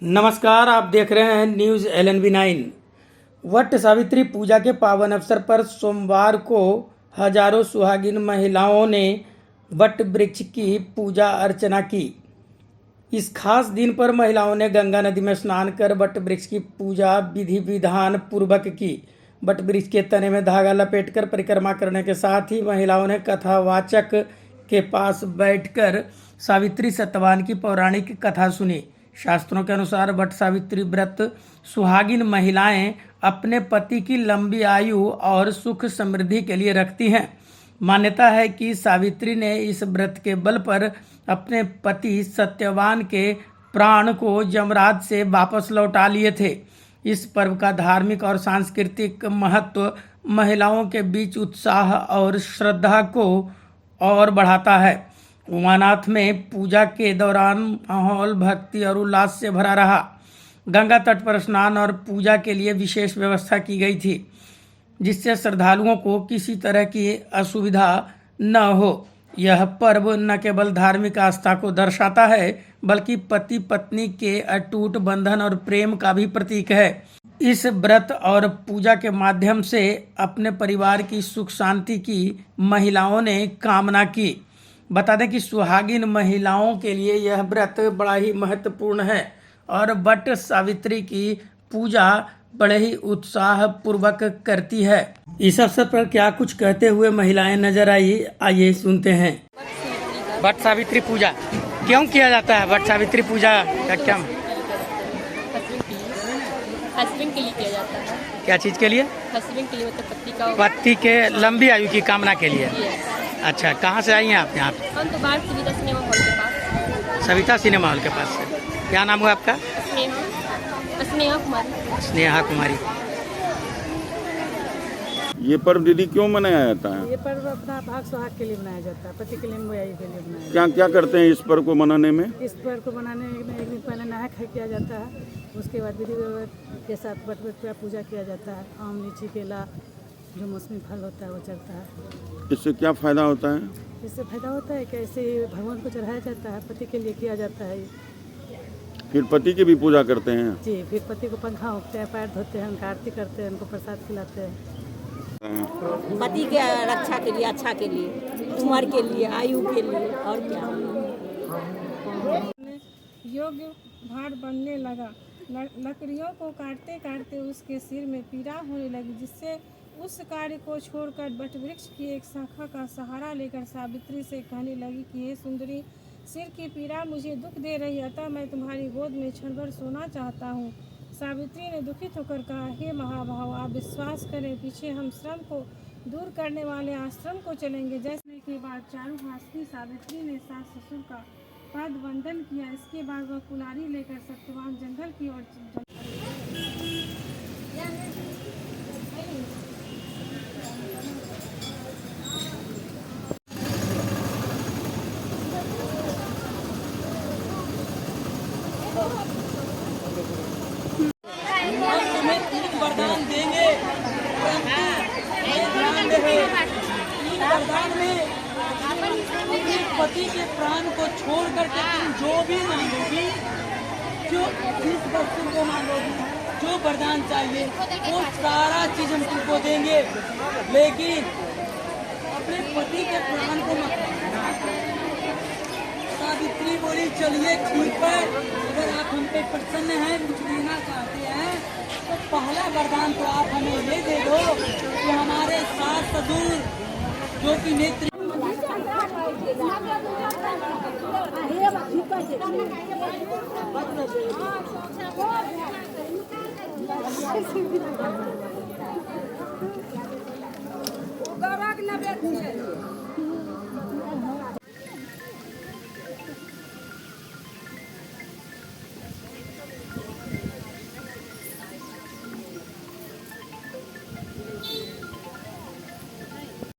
नमस्कार, आप देख रहे हैं न्यूज़ LNB9। वट सावित्री पूजा के पावन अवसर पर सोमवार को हजारों सुहागिन महिलाओं ने वट वृक्ष की पूजा अर्चना की। इस खास दिन पर महिलाओं ने गंगा नदी में स्नान कर वट वृक्ष की पूजा विधि विधान पूर्वक की। वट वृक्ष के तने में धागा लपेटकर परिक्रमा करने के साथ ही महिलाओं ने कथावाचक के पास बैठकर सावित्री सत्यवान की पौराणिक कथा सुनी। शास्त्रों के अनुसार वट सावित्री व्रत सुहागिन महिलाएं अपने पति की लंबी आयु और सुख समृद्धि के लिए रखती हैं। मान्यता है कि सावित्री ने इस व्रत के बल पर अपने पति सत्यवान के प्राण को यमराज से वापस लौटा लिए थे। इस पर्व का धार्मिक और सांस्कृतिक महत्व महिलाओं के बीच उत्साह और श्रद्धा को और बढ़ाता है। उमानाथ में पूजा के दौरान माहौल भक्ति और उल्लास से भरा रहा। गंगा तट पर स्नान और पूजा के लिए विशेष व्यवस्था की गई थी, जिससे श्रद्धालुओं को किसी तरह की असुविधा न हो। यह पर्व न केवल धार्मिक आस्था को दर्शाता है, बल्कि पति पत्नी के अटूट बंधन और प्रेम का भी प्रतीक है। इस व्रत और पूजा के माध्यम से अपने परिवार की सुख शांति की महिलाओं ने कामना की। बता दें कि सुहागिन महिलाओं के लिए यह व्रत बड़ा ही महत्वपूर्ण है और वट सावित्री की पूजा बड़े ही उत्साह पूर्वक करती है। इस अवसर पर क्या कुछ कहते हुए महिलाएं नजर आई, आइए सुनते हैं। वट सावित्री पूजा क्यों किया जाता है? वट सावित्री पूजा का क्या हस्बैंड के लिए किया जाता है। क्या चीज के लिए? हस्बैंड के लिए, मतलब पति के लंबी आयु की कामना के लिए। अच्छा, कहाँ से आई हैं आप यहाँ? हम तो बाहर सविता सिनेमा हॉल के पास। सविता सिनेमा हॉल के पास से। क्या नाम हुआ आपका? स्नेहा कुमारी। स्नेहा कुमारी। ये पर्व दीदी क्यों मनाया जाता है? ये पर्व अपना भाग सुहाग के लिए मनाया जाता है, पति के लिए मुआई के लिए मनाया क्या क्या करते हैं इस पर्व को मनाने में? जाता है। इस पर्व को मनाने में एक दिन पहले नहा खा किया जाता है, उसके बाद विधि व्यवहार के साथ वट वृक्ष का पूजा किया जाता है। आम, लीची, केला जो मौसमी फल होता है वो चढ़ता है। इससे क्या फायदा होता है? इससे फायदा होता है कि ऐसे ही भगवान को चढ़ाया जाता है, पति के लिए किया जाता है। फिर पति की भी पूजा करते हैं? जी, फिर पति को पंखा होते हैं, पैर धोते हैं, उनका आरती करते हैं, उनको प्रसाद खिलाते हैं। पति के रक्षा के लिए, अच्छा के लिए, उम्र के लिए, आयु के लिए, और क्या। योग्य भार बनने लगा। लकड़ियों को काटते काटते उसके सिर में पीड़ा होने लगी, जिससे उस कार्य को छोड़कर वटवृक्ष की एक शाखा का सहारा लेकर सावित्री से कहने लगी कि हे सुंदरी, सिर की पीड़ा मुझे दुख दे रही, अतः मैं तुम्हारी गोद में क्षण भर सोना चाहता हूँ। सावित्री ने दुखित होकर कहा, हे महाभाव, आप विश्वास करें, पीछे हम श्रम को दूर करने वाले आश्रम को चलेंगे। जैसे के बाद चारुहासिनी सावित्री ने सास ससुर का पद वंदन किया। इसके बाद वह कुल्हाड़ी लेकर सत्यवान जंगल की ओर वरदान देंगे, वरदान में पति के प्राण को छोड़ करके तुम जो भी मांगोगी, जो जिस वस्तु को मांगोगी, जो वरदान चाहिए वो सारा चीज हम तुमको देंगे, लेकिन अपने पति के प्राण को मत। सावित्री बोली, चलिए ठीक है, अगर आप हम पे प्रसन्न हैं, कुछ देना चाहते हैं तो पहला वरदान तो आप हमें ये दे दो कि हमारे सास ससुर जो कि नेत्र गौरव नवेद